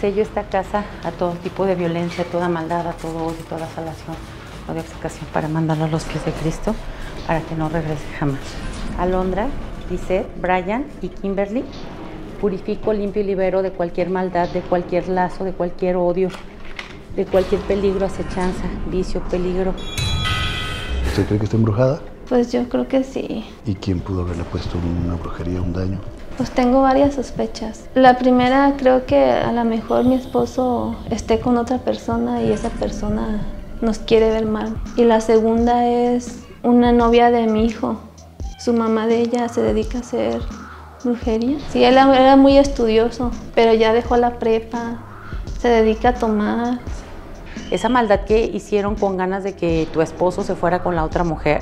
sello esta casa a todo tipo de violencia, a toda maldad, a todo odio, toda salación o de obcecación para mandarlo a los pies de Cristo para que no regrese jamás. Alondra, Lisette, Brian y Kimberly, purifico, limpio y libero de cualquier maldad, de cualquier lazo, de cualquier odio, de cualquier peligro, acechanza, vicio, peligro. ¿Usted cree que está embrujada? Pues yo creo que sí. ¿Y quién pudo haberle puesto una brujería, un daño? Pues tengo varias sospechas. La primera, creo que a lo mejor mi esposo esté con otra persona y esa persona nos quiere ver mal. Y la segunda es una novia de mi hijo. Su mamá de ella se dedica a hacer brujería. Sí, él era muy estudioso, pero ya dejó la prepa, se dedica a tomar. Esa maldad que hicieron con ganas de que tu esposo se fuera con la otra mujer,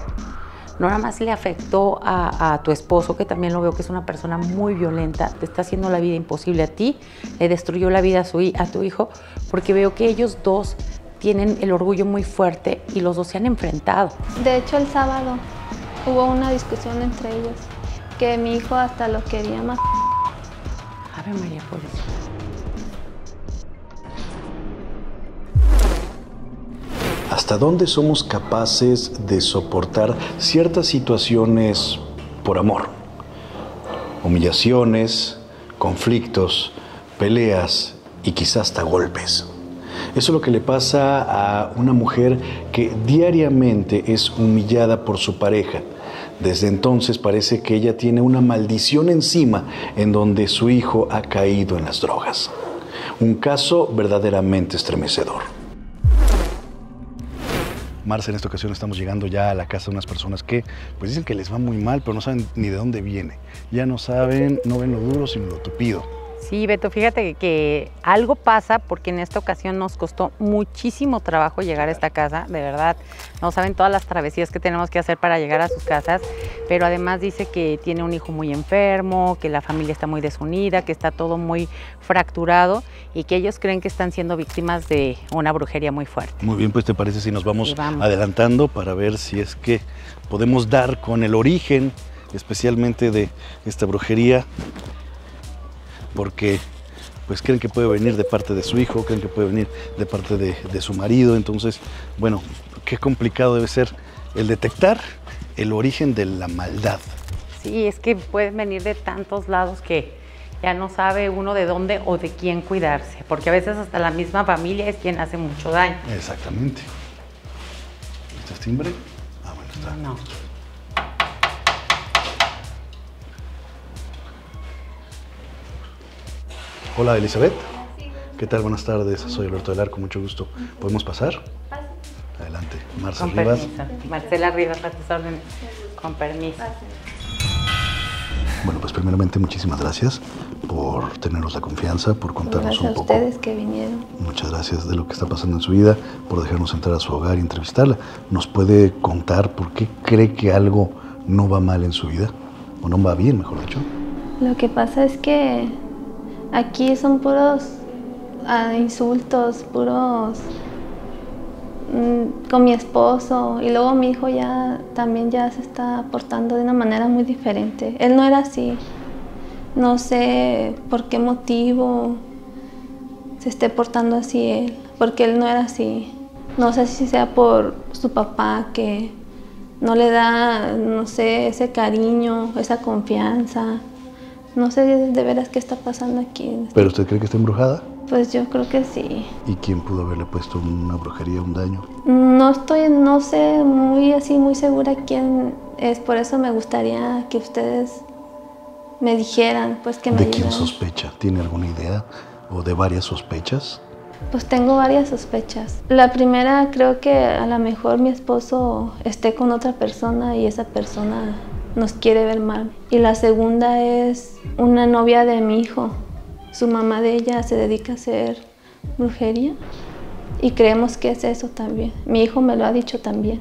no nada más le afectó a tu esposo, que también lo veo que es una persona muy violenta, te está haciendo la vida imposible a ti, le destruyó la vida a tu hijo, porque veo que ellos dos tienen el orgullo muy fuerte y los dos se han enfrentado. De hecho, el sábado hubo una discusión entre ellos, que mi hijo hasta lo quería más. Ave María Purísima. ¿Hasta dónde somos capaces de soportar ciertas situaciones por amor? Humillaciones, conflictos, peleas y quizás hasta golpes. Eso es lo que le pasa a una mujer que diariamente es humillada por su pareja. Desde entonces parece que ella tiene una maldición encima en donde su hijo ha caído en las drogas. Un caso verdaderamente estremecedor. Marce, en esta ocasión estamos llegando ya a la casa de unas personas que pues dicen que les va muy mal, pero no saben ni de dónde viene. Ya no saben, no ven lo duro, sino lo tupido. Sí, Beto, fíjate que algo pasa porque en esta ocasión nos costó muchísimo trabajo llegar a esta casa, de verdad. No saben todas las travesías que tenemos que hacer para llegar a sus casas, pero además dice que tiene un hijo muy enfermo, que la familia está muy desunida, que está todo muy fracturado y que ellos creen que están siendo víctimas de una brujería muy fuerte. Muy bien, pues ¿te parece si nos vamos vamos adelantando para ver si es que podemos dar con el origen, especialmente de esta brujería? Porque pues creen que puede venir de parte de su hijo, creen que puede venir de parte de su marido. Entonces, bueno, qué complicado debe ser el detectar el origen de la maldad. Sí, es que pueden venir de tantos lados que ya no sabe uno de dónde o de quién cuidarse, porque a veces hasta la misma familia es quien hace mucho daño. Exactamente. ¿Este es timbre? Ah, bueno, está. No. Hola, Elizabeth. ¿Qué tal? Buenas tardes. Soy Alberto del Arco, mucho gusto. ¿Podemos pasar? Adelante. Marcela Con Rivas. permiso. Marcela Rivas, a tus órdenes. Con permiso. Bueno, pues primeramente muchísimas gracias por tenernos la confianza, por contarnos Gracias un poco. Gracias a ustedes que vinieron. Muchas gracias de lo que está pasando en su vida, por dejarnos entrar a su hogar y entrevistarla. ¿Nos puede contar por qué cree que algo no va mal en su vida? O no va bien, mejor dicho. Lo que pasa es que aquí son puros insultos, puros con mi esposo, y luego mi hijo también ya se está portando de una manera muy diferente. Él no era así. No sé por qué motivo se esté portando así él, porque él no era así. No sé si sea por su papá que no le da, no sé, ese cariño, esa confianza. No sé de veras qué está pasando aquí. ¿Pero usted cree que está embrujada? Pues yo creo que sí. ¿Y quién pudo haberle puesto una brujería, un daño? No sé muy segura quién es, por eso me gustaría que ustedes me dijeran, pues que me ¿De ayudaran. quién sospecha? ¿Tiene alguna idea? ¿O de varias sospechas? Pues tengo varias sospechas. La primera, creo que a lo mejor mi esposo esté con otra persona y esa persona nos quiere ver mal. Y la segunda es una novia de mi hijo. Su mamá de ella se dedica a hacer brujería y creemos que es eso también. Mi hijo me lo ha dicho también,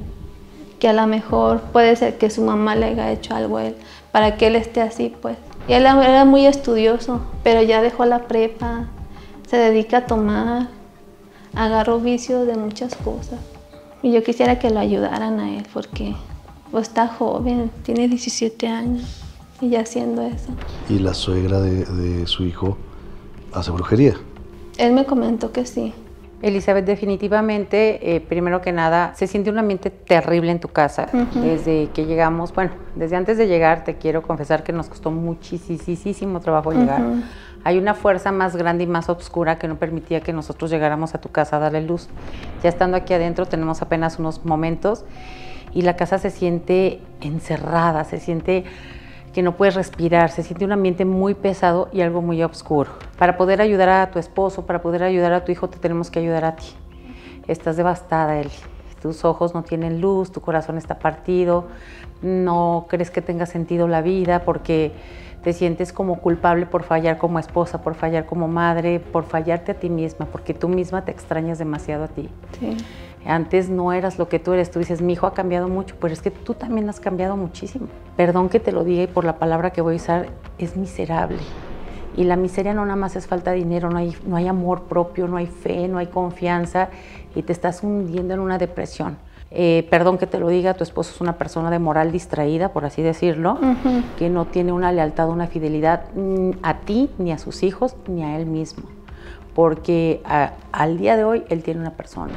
que a lo mejor puede ser que su mamá le haya hecho algo a él para que él esté así, pues. Y él era muy estudioso, pero ya dejó la prepa, se dedica a tomar, agarró vicio de muchas cosas. Y yo quisiera que lo ayudaran a él porque pues, está joven, tiene 17 años y ya haciendo eso. ¿Y la suegra de su hijo hace brujería? Él me comentó que sí. Elizabeth, definitivamente, primero que nada, se siente un ambiente terrible en tu casa. Desde que llegamos, bueno, desde antes de llegar, te quiero confesar que nos costó muchísimo trabajo llegar. Hay una fuerza más grande y más oscura que no permitía que nosotros llegáramos a tu casa a darle luz. Ya estando aquí adentro, tenemos apenas unos momentos y la casa se siente encerrada, se siente que no puedes respirar, se siente un ambiente muy pesado y algo muy oscuro. Para poder ayudar a tu esposo, para poder ayudar a tu hijo, te tenemos que ayudar a ti. Estás devastada, Eli. Tus ojos no tienen luz, tu corazón está partido, no crees que tenga sentido la vida porque te sientes como culpable por fallar como esposa, por fallar como madre, por fallarte a ti misma, porque tú misma te extrañas demasiado a ti. Sí. Antes no eras lo que tú eres. Tú dices, mi hijo ha cambiado mucho, pero es que tú también has cambiado muchísimo. Perdón que te lo diga y por la palabra que voy a usar, es miserable. Y la miseria no nada más es falta de dinero, no hay amor propio, no hay fe, no hay confianza y te estás hundiendo en una depresión. Perdón que te lo diga, tu esposo es una persona de moral distraída, por así decirlo, que no tiene una lealtad, una fidelidad a ti, ni a sus hijos, ni a él mismo. Porque al día de hoy él tiene una persona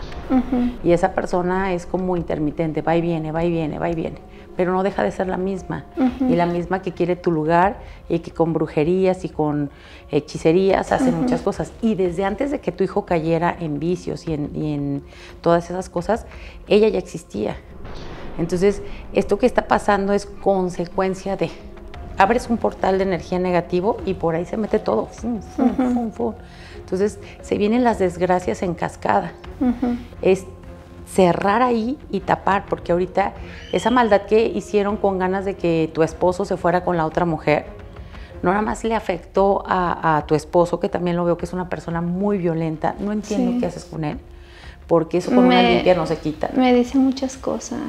y esa persona es como intermitente, va y viene, va y viene, va y viene, pero no deja de ser la misma y la misma que quiere tu lugar y que con brujerías y con hechicerías hace muchas cosas. Y desde antes de que tu hijo cayera en vicios y en todas esas cosas, ella ya existía. Entonces, esto que está pasando es consecuencia de... Abres un portal de energía negativo y por ahí se mete todo. Fum, fum, fum, fum. Entonces, se vienen las desgracias en cascada. Es cerrar ahí y tapar, porque ahorita esa maldad que hicieron con ganas de que tu esposo se fuera con la otra mujer, no nada más le afectó a tu esposo, que también lo veo que es una persona muy violenta. No entiendo qué haces con él, porque eso con una limpia no se quita. Me dice muchas cosas,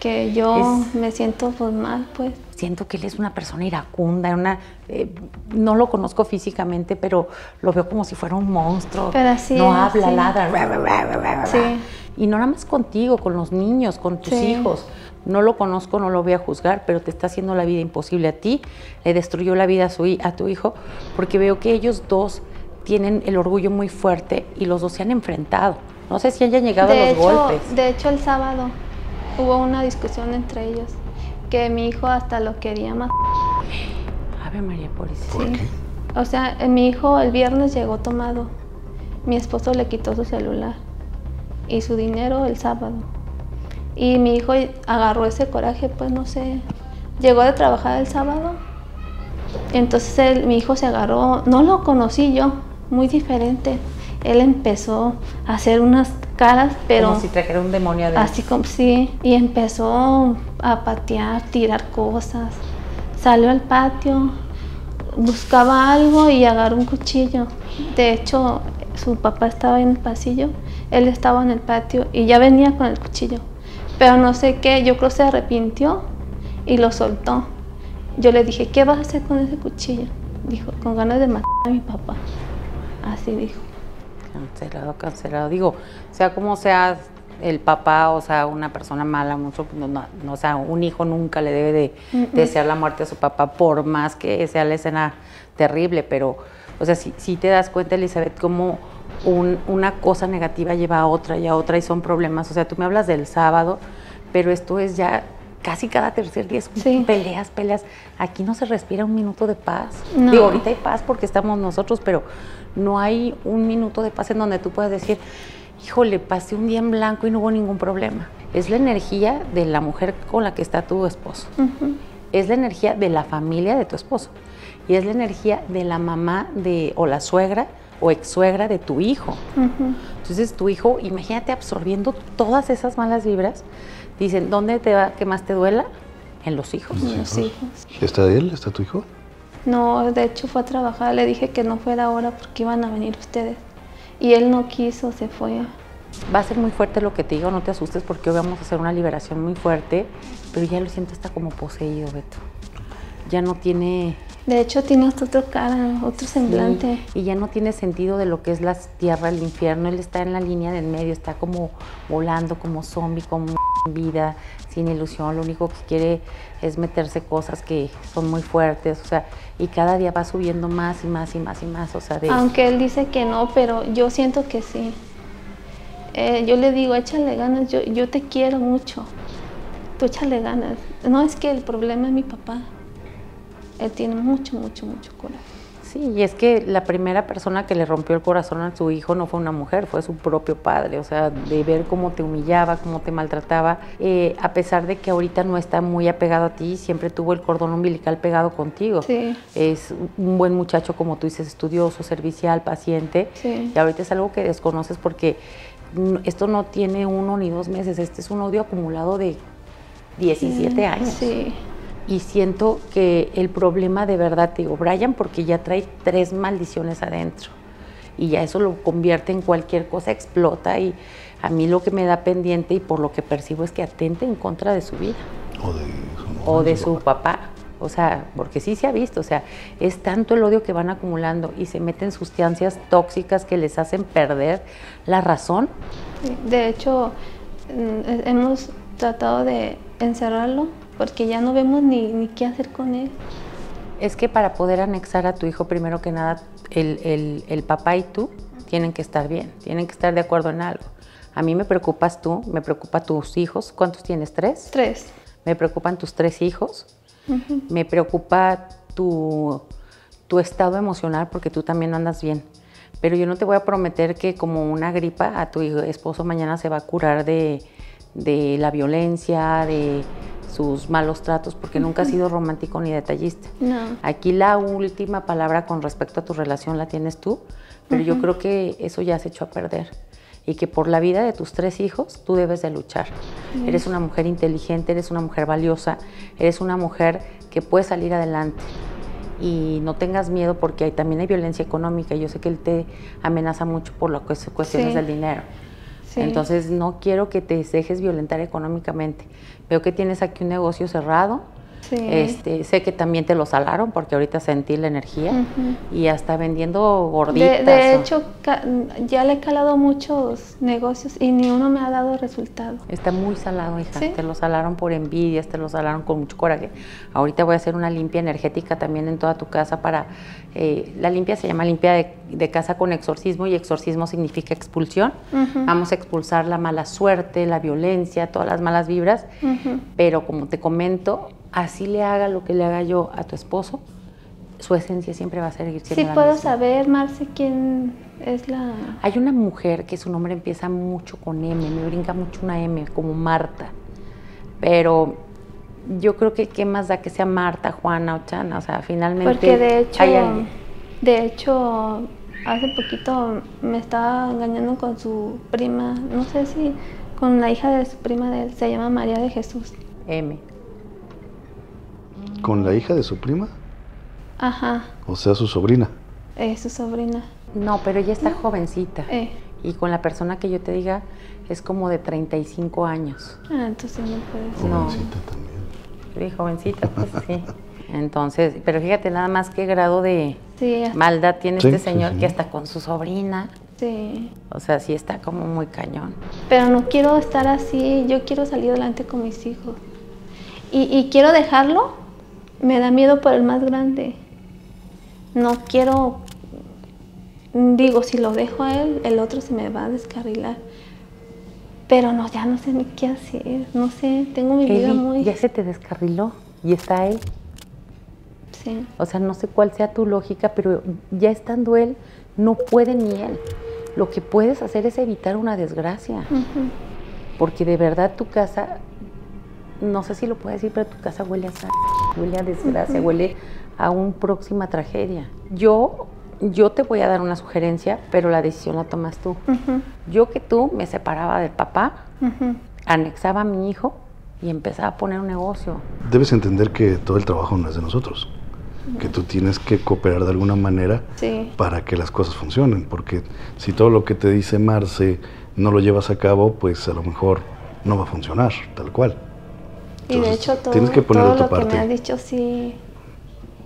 que yo me siento pues mal, pues. Siento que él es una persona iracunda, no lo conozco físicamente, pero lo veo como si fuera un monstruo. Pero así no es, habla, sí. ladra. Sí. Y no nada más contigo, con los niños, con tus hijos. No lo conozco, no lo voy a juzgar, pero te está haciendo la vida imposible a ti. Le destruyó la vida a tu hijo, porque veo que ellos dos tienen el orgullo muy fuerte y los dos se han enfrentado. No sé si hayan llegado a los golpes. De hecho, el sábado hubo una discusión entre ellos, que mi hijo hasta lo quería matar. Ave María Purísima. ¿Por qué? O sea, mi hijo el viernes llegó tomado. Mi esposo le quitó su celular y su dinero el sábado. Y mi hijo agarró ese coraje, pues no sé. Llegó de trabajar el sábado. Entonces mi hijo se agarró, no lo conocí yo, muy diferente. Él empezó a hacer unas caras, pero... Como si trajera un demonio adentro. Así como sí, y empezó a patear, tirar cosas. Salió al patio, buscaba algo y agarró un cuchillo. De hecho, su papá estaba en el pasillo, él estaba en el patio y ya venía con el cuchillo. Pero no sé qué, yo creo que se arrepintió y lo soltó. Yo le dije, ¿qué vas a hacer con ese cuchillo? Dijo, con ganas de matar a mi papá. Así dijo. Cancelado. Digo, sea como sea el papá, o sea, una persona mala, mucho, no, o sea, un hijo nunca le debe de desear la muerte a su papá, por más que sea la escena terrible, pero, o sea, si te das cuenta, Elizabeth, como una cosa negativa lleva a otra y a otra y son problemas. O sea, tú me hablas del sábado, pero esto es ya casi cada tercer día, es peleas. Aquí no se respira un minuto de paz. No. Digo, ahorita hay paz porque estamos nosotros, pero no hay un minuto de paz en donde tú puedas decir, híjole, pasé un día en blanco y no hubo ningún problema. Es la energía de la mujer con la que está tu esposo. Es la energía de la familia de tu esposo. Y es la energía de la mamá o la suegra o ex-suegra de tu hijo. Entonces tu hijo, imagínate absorbiendo todas esas malas vibras. Dicen, ¿dónde te va que más te duela? En los hijos. En los hijos. ¿Está él? ¿Está tu hijo? No, de hecho fue a trabajar, le dije que no fuera ahora porque iban a venir ustedes. Y él no quiso, se fue. Va a ser muy fuerte lo que te digo, no te asustes porque hoy vamos a hacer una liberación muy fuerte, pero ya lo siento, está como poseído, Beto. Ya no tiene De hecho, tiene otra cara, otro semblante. Sí, y ya no tiene sentido de lo que es la tierra, el infierno. Él está en la línea del medio, está como volando, como zombie, como vida, sin ilusión. Lo único que quiere es meterse cosas que son muy fuertes, o sea, y cada día va subiendo más y más y más y más, o sea, Aunque él dice que no, pero yo siento que sí. Yo le digo, échale ganas, yo te quiero mucho, tú échale ganas. No, es que el problema es mi papá. Él tiene mucho, mucho, mucho coraje. Sí, y es que la primera persona que le rompió el corazón a su hijo no fue una mujer, fue su propio padre, o sea, de ver cómo te humillaba, cómo te maltrataba, a pesar de que ahorita no está muy apegado a ti, siempre tuvo el cordón umbilical pegado contigo. Sí. Es un buen muchacho, como tú dices, estudioso, servicial, paciente, Sí. y ahorita es algo que desconoces porque esto no tiene 1 ni 2 meses, este es un odio acumulado de 17 años. Sí. Y siento que el problema de verdad, te digo, Brian, porque ya trae 3 maldiciones adentro. Y ya eso lo convierte en cualquier cosa, explota. Y a mí lo que me da pendiente y por lo que percibo es que atente en contra de su vida. O de su papá. O sea, porque sí se ha visto. O sea, es tanto el odio que van acumulando y se meten sustancias tóxicas que les hacen perder la razón. Sí. De hecho, hemos tratado de encerrarlo porque ya no vemos ni qué hacer con él. Es que para poder anexar a tu hijo, primero que nada, el papá y tú tienen que estar bien, tienen que estar de acuerdo en algo. A mí me preocupas tú, me preocupan tus hijos. ¿Cuántos tienes? ¿3? 3. Me preocupan tus 3 hijos. Me preocupa tu estado emocional porque tú también no andas bien. Pero yo no te voy a prometer que como una gripa a tu esposo mañana se va a curar de la violencia, de sus malos tratos, porque nunca has sido romántico ni detallista. No. Aquí la última palabra con respecto a tu relación la tienes tú, pero yo creo que eso ya se echó a perder y que por la vida de tus 3 hijos tú debes de luchar. Eres una mujer inteligente, eres una mujer valiosa, eres una mujer que puede salir adelante. Y no tengas miedo porque también hay violencia económica. Yo sé que él te amenaza mucho por las cuestiones del dinero. Sí. Entonces no quiero que te dejes violentar económicamente. Veo que tienes aquí un negocio cerrado. Sí. Sé que también te lo salaron porque ahorita sentí la energía y hasta vendiendo gorditas. De hecho, ya le he calado muchos negocios y ni uno me ha dado resultado. Está muy salado, hija. ¿Sí? Te lo salaron por envidias, te lo salaron con mucho coraje. Ahorita voy a hacer una limpia energética también en toda tu casa para... la limpia se llama limpia de casa con exorcismo y exorcismo significa expulsión. Vamos a expulsar la mala suerte, la violencia, todas las malas vibras. Pero como te comento, así le haga lo que le haga yo a tu esposo, su esencia siempre va a seguir siendo la misma. Sí puedo saber, Marce, quién es la... Hay una mujer que su nombre empieza mucho con M, me brinca mucho una M, como Marta. Pero yo creo que qué más da que sea Marta, Juana o Chana, o sea, finalmente... Porque de hay hecho, hace poquito me estaba engañando con su prima, no sé si con la hija de su prima de él, se llama María de Jesús. M. ¿Con la hija de su prima? Ajá. O sea, su sobrina. Su sobrina. No, pero ella está jovencita. Y con la persona que yo te diga es como de 35 años. Ah, entonces no puede ser. Jovencita también. Sí, jovencita, pues sí. Entonces, pero fíjate nada más qué grado de Sí. maldad tiene este Sí, señor sí, sí. que hasta con su sobrina. Sí. O sea, sí está como muy cañón. Pero no quiero estar así, yo quiero salir adelante con mis hijos. Y quiero dejarlo, me da miedo por el más grande. No quiero, digo, si lo dejo a él, el otro se me va a descarrilar. Pero no, ya no sé ni qué hacer, no sé, tengo mi vida Eli, muy... ya se te descarriló y está él. Sí. O sea, no sé cuál sea tu lógica, pero ya estando él, no puede ni él. Lo que puedes hacer es evitar una desgracia. Porque de verdad tu casa, no sé si lo puedes decir, pero tu casa huele a sangre, huele a desgracia, huele a una próxima tragedia. Yo te voy a dar una sugerencia, pero la decisión la tomas tú. Yo que tú me separaba del papá, anexaba a mi hijo y empezaba a poner un negocio. Debes entender que todo el trabajo no es de nosotros. Que tú tienes que cooperar de alguna manera para que las cosas funcionen, porque si todo lo que te dice Marce no lo llevas a cabo, pues a lo mejor no va a funcionar, tal cual. Entonces, y de hecho tienes que poner todo tu lo parte. que me has dicho sí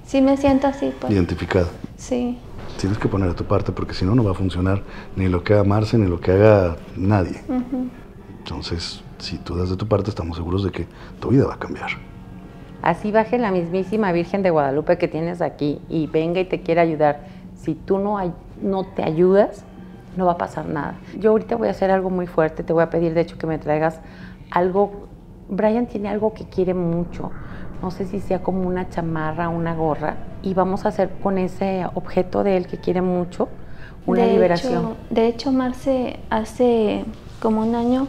Sí me siento así, pues. Identificada. Sí. Tienes que poner a tu parte porque si no, no va a funcionar ni lo que haga Marce, ni lo que haga nadie. Entonces, si tú das de tu parte, estamos seguros de que tu vida va a cambiar. Así baje la mismísima Virgen de Guadalupe que tienes aquí y venga y te quiera ayudar. Si tú no te ayudas, no va a pasar nada. Yo ahorita voy a hacer algo muy fuerte, te voy a pedir de hecho que me traigas algo. Brian tiene algo que quiere mucho, no sé si sea como una chamarra, una gorra, y vamos a hacer con ese objeto de él que quiere mucho una liberación. De hecho, Marce, hace como un año,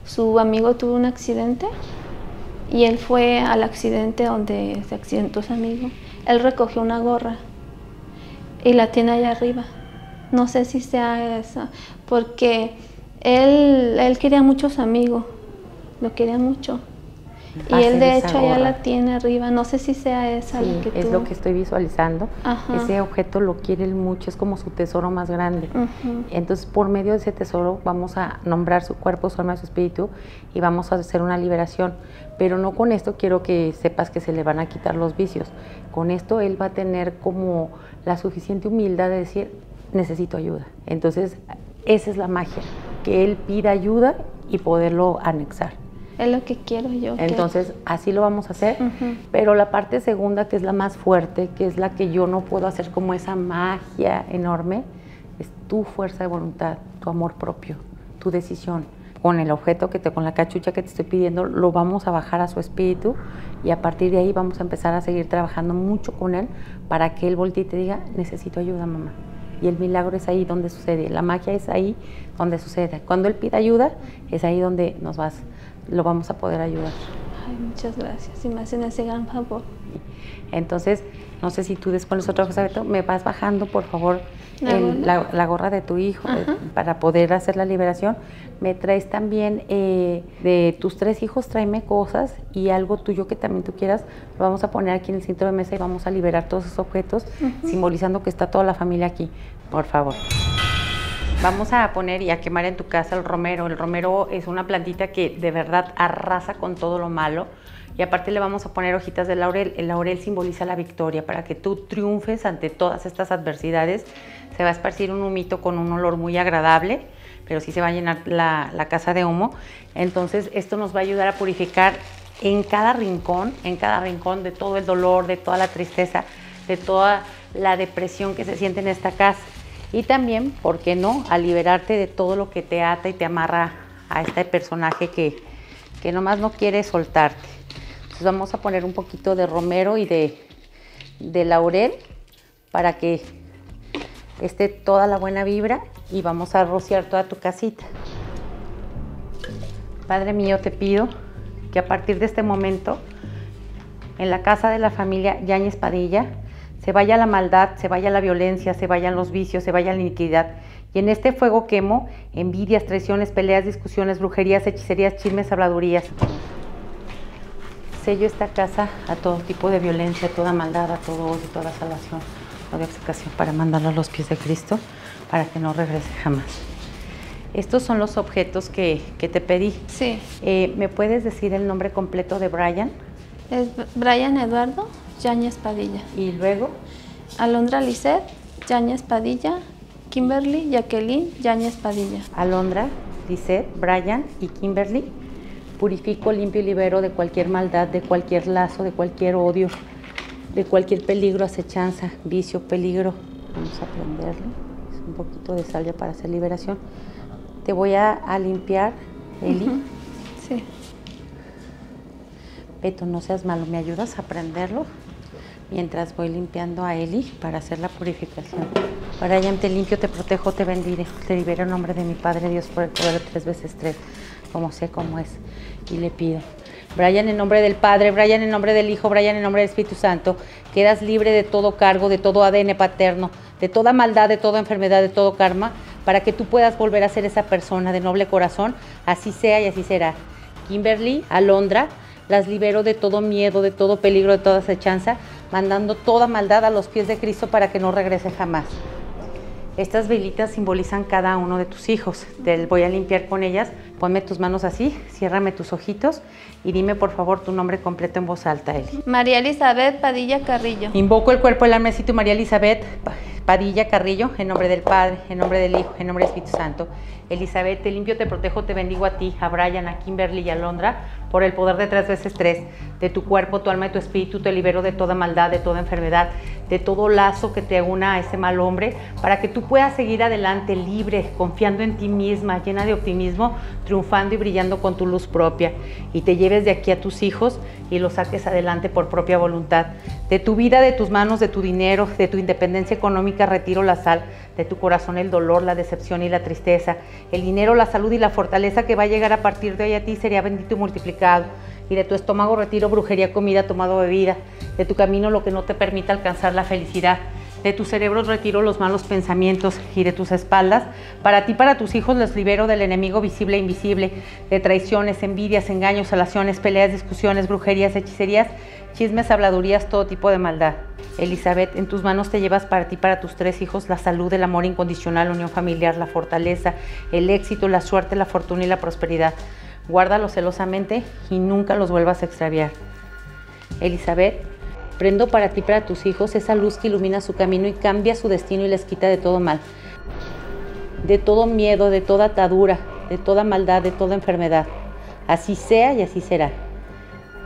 su amigo tuvo un accidente y él fue al accidente donde se accidentó su amigo. Él recogió una gorra y la tiene allá arriba. No sé si sea esa, porque él quería mucho a su amigo, lo quería mucho. Y él de hecho allá la tiene arriba, no sé si sea esa la que es lo que estoy visualizando. Ese objeto lo quiere él mucho, es como su tesoro más grande. Entonces por medio de ese tesoro vamos a nombrar su cuerpo, su alma, su espíritu y vamos a hacer una liberación. Pero no con esto quiero que sepas que se le van a quitar los vicios. Con esto él va a tener como la suficiente humildad de decir, necesito ayuda. Entonces esa es la magia, que él pida ayuda y poderlo anexar. Es lo que quiero yo. Entonces, así lo vamos a hacer, pero la parte segunda, que es la más fuerte, que es la que yo no puedo hacer como esa magia enorme, es tu fuerza de voluntad, tu amor propio, tu decisión. Con el objeto, con la cachucha que te estoy pidiendo, lo vamos a bajar a su espíritu y a partir de ahí vamos a empezar a seguir trabajando mucho con él para que él voltee y te diga, necesito ayuda, mamá. Y el milagro es ahí donde sucede, la magia es ahí donde sucede. Cuando él pide ayuda, es ahí donde lo vamos a poder ayudar. Ay, muchas gracias, y me hacen ese gran favor. Entonces, no sé si tú después los otros objetos me vas bajando, por favor, la gorra de tu hijo para poder hacer la liberación. Me traes también de tus 3 hijos, tráeme cosas y algo tuyo que también tú quieras. Lo vamos a poner aquí en el centro de mesa y vamos a liberar todos esos objetos, simbolizando que está toda la familia aquí, por favor. Vamos a poner y a quemar en tu casa el romero. El romero es una plantita que de verdad arrasa con todo lo malo. Y aparte le vamos a poner hojitas de laurel. El laurel simboliza la victoria. Para que tú triunfes ante todas estas adversidades, se va a esparcir un humito con un olor muy agradable, pero sí se va a llenar la casa de humo. Entonces esto nos va a ayudar a purificar en cada rincón de todo el dolor, de toda la tristeza, de toda la depresión que se siente en esta casa. Y también, ¿por qué no?, a liberarte de todo lo que te ata y te amarra a este personaje que nomás no quiere soltarte. Entonces vamos a poner un poquito de romero y de laurel para que esté toda la buena vibra y vamos a rociar toda tu casita. Padre mío, te pido que a partir de este momento, en la casa de la familia Yáñez Padilla, se vaya la maldad, se vaya la violencia, se vayan los vicios, se vaya la iniquidad. Y en este fuego quemo envidias, traiciones, peleas, discusiones, brujerías, hechicerías, chismes, habladurías. Sello esta casa a todo tipo de violencia, a toda maldad, a todo odio, a toda salvación, toda explicación para mandarlo a los pies de Cristo, para que no regrese jamás. Estos son los objetos que te pedí. Sí. ¿Me puedes decir el nombre completo de Brian? Es Brian Eduardo Yáñez Padilla. Y luego, Alondra Lisset Yáñez Padilla, Kimberly Jacqueline Yáñez Padilla. Alondra, Lisset, Brian y Kimberly. Purifico, limpio y libero de cualquier maldad, de cualquier lazo, de cualquier odio, de cualquier peligro, acechanza, vicio, peligro. Vamos a prenderlo. Es un poquito de salvia para hacer liberación. Te voy a limpiar, Eli. Sí. Beto, no seas malo, ¿me ayudas a prenderlo? Mientras voy limpiando a Eli para hacer la purificación. Brian, te limpio, te protejo, te bendiré, te libero en nombre de mi Padre Dios por el poder de 3 veces 3, como sé cómo es. Y le pido, Brian, en nombre del Padre, Brian, en nombre del Hijo, Brian, en nombre del Espíritu Santo, quedas libre de todo cargo, de todo ADN paterno, de toda maldad, de toda enfermedad, de todo karma, para que tú puedas volver a ser esa persona de noble corazón. Así sea y así será. Kimberly, Alondra, las libero de todo miedo, de todo peligro, de toda acechanza, mandando toda maldad a los pies de Cristo para que no regrese jamás. Estas velitas simbolizan cada uno de tus hijos. Te voy a limpiar con ellas. Ponme tus manos así, ciérrame tus ojitos y dime por favor tu nombre completo en voz alta, Eli. María Elizabeth Padilla Carrillo. Invoco el cuerpo, el alma, y tu María Elizabeth Padilla Carrillo, en nombre del Padre, en nombre del Hijo, en nombre del Espíritu Santo. Elizabeth, te limpio, te protejo, te bendigo a ti, a Brian, a Kimberly y a Alondra, por el poder de 3 veces 3, de tu cuerpo, tu alma y tu espíritu. Te libero de toda maldad, de toda enfermedad, de todo lazo que te una a ese mal hombre, para que tú puedas seguir adelante libre, confiando en ti misma, llena de optimismo, triunfando y brillando con tu luz propia, y te lleves de aquí a tus hijos y los saques adelante por propia voluntad. De tu vida, de tus manos, de tu dinero, de tu independencia económica, retiro la sal, de tu corazón el dolor, la decepción y la tristeza. El dinero, la salud y la fortaleza que va a llegar a partir de hoy a ti sería bendito y multiplicado. Y de tu estómago retiro brujería, comida, tomado, bebida. De tu camino lo que no te permita alcanzar la felicidad. De tu cerebro retiro los malos pensamientos, y de tus espaldas, para ti, para tus hijos, los libero del enemigo visible e invisible, de traiciones, envidias, engaños, salaciones, peleas, discusiones, brujerías, hechicerías, chismes, habladurías, todo tipo de maldad. Elizabeth, en tus manos te llevas para ti, para tus 3 hijos, la salud, el amor incondicional, la unión familiar, la fortaleza, el éxito, la suerte, la fortuna y la prosperidad. Guárdalos celosamente y nunca los vuelvas a extraviar. Elizabeth, prendo para ti, para tus hijos, esa luz que ilumina su camino y cambia su destino y les quita de todo mal, de todo miedo, de toda atadura, de toda maldad, de toda enfermedad. Así sea y así será.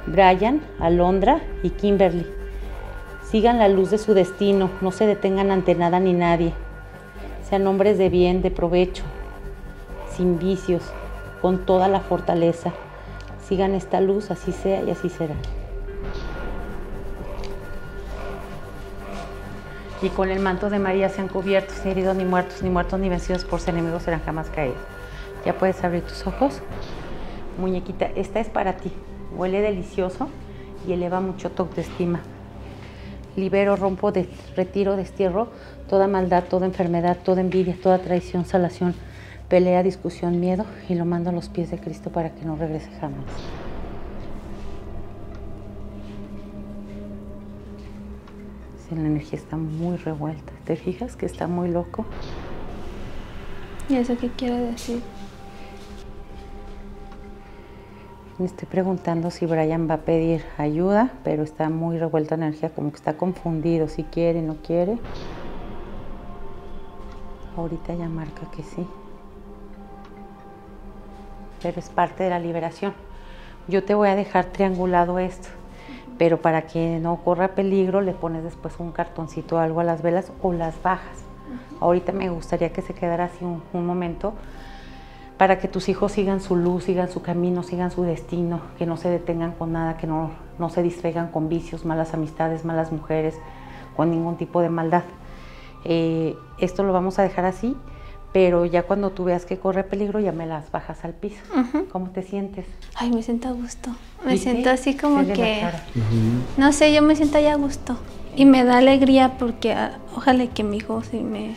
Brian, Alondra y Kimberly, sigan la luz de su destino, no se detengan ante nada ni nadie. Sean hombres de bien, de provecho, sin vicios, con toda la fortaleza. Sigan esta luz, así sea y así será. Y con el manto de María sean cubiertos, ni heridos, ni muertos, ni vencidos por sus enemigos serán jamás caídos. Ya puedes abrir tus ojos. Muñequita, esta es para ti. Huele delicioso y eleva mucho tu autoestima. Libero, rompo, retiro, destierro toda maldad, toda enfermedad, toda envidia, toda traición, salación, pelea, discusión, miedo, y lo mando a los pies de Cristo para que no regrese jamás. Sí, la energía está muy revuelta. ¿Te fijas que está muy loco? ¿Y eso qué quiere decir? Me estoy preguntando si Brian va a pedir ayuda, pero está muy revuelta la energía, como que está confundido, si quiere, no quiere. Ahorita ya marca que sí. Pero es parte de la liberación. Yo te voy a dejar triangulado esto, pero para que no corra peligro le pones después un cartoncito o algo a las velas o las bajas. Ahorita me gustaría que se quedara así un momento, para que tus hijos sigan su luz, sigan su camino, sigan su destino, que no se detengan con nada, que no se distraigan con vicios, malas amistades, malas mujeres, con ningún tipo de maldad. Esto lo vamos a dejar así, pero ya cuando tú veas que corre peligro ya me las bajas al piso. ¿Cómo te sientes? Ay, me siento a gusto. Me ¿Viste? siento así como Dile que... la cara. No sé, yo me siento ya a gusto. Y me da alegría porque ojalá que mi hijo sí me...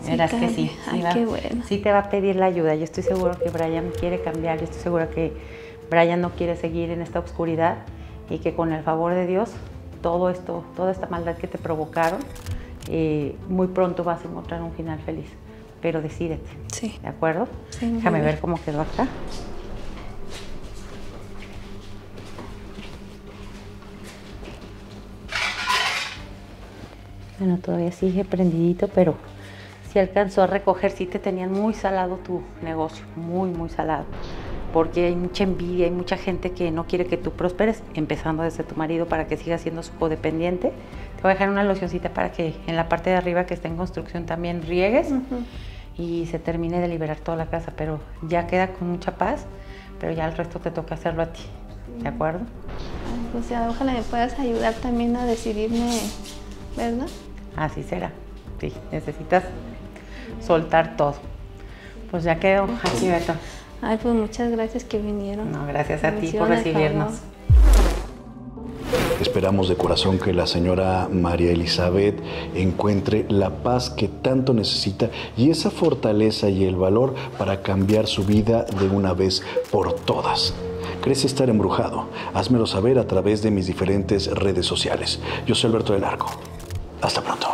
Verás que sí. Ay, qué bueno. Sí te va a pedir la ayuda. Yo estoy seguro que Brian quiere cambiar. Yo estoy segura que Brian no quiere seguir en esta oscuridad y que con el favor de Dios, todo esto, toda esta maldad que te provocaron, muy pronto vas a encontrar un final feliz. Pero decídete. Sí. ¿De acuerdo? Sí, muy Déjame bien. ver cómo quedó acá. Bueno, todavía sigue prendidito, pero sí alcanzó a recoger. Sí te tenían muy salado tu negocio, muy, muy salado. Porque hay mucha envidia, hay mucha gente que no quiere que tú prosperes, empezando desde tu marido para que siga siendo su codependiente. Te voy a dejar una locioncita para que en la parte de arriba que está en construcción también riegues y se termine de liberar toda la casa, pero ya queda con mucha paz, pero ya el resto te toca hacerlo a ti, ¿de acuerdo? O sea, ojalá me puedas ayudar también a decidirme, ¿verdad? Así será, sí, necesitas soltar todo. Pues ya quedó, aquí Beto. Ay, pues muchas gracias que vinieron. No, gracias a Me ti hicieron por el recibirnos. favor. Esperamos de corazón que la señora María Elizabeth encuentre la paz que tanto necesita y esa fortaleza y el valor para cambiar su vida de una vez por todas. ¿Crees estar embrujado? Házmelo saber a través de mis diferentes redes sociales. Yo soy Alberto del Arco. Hasta pronto.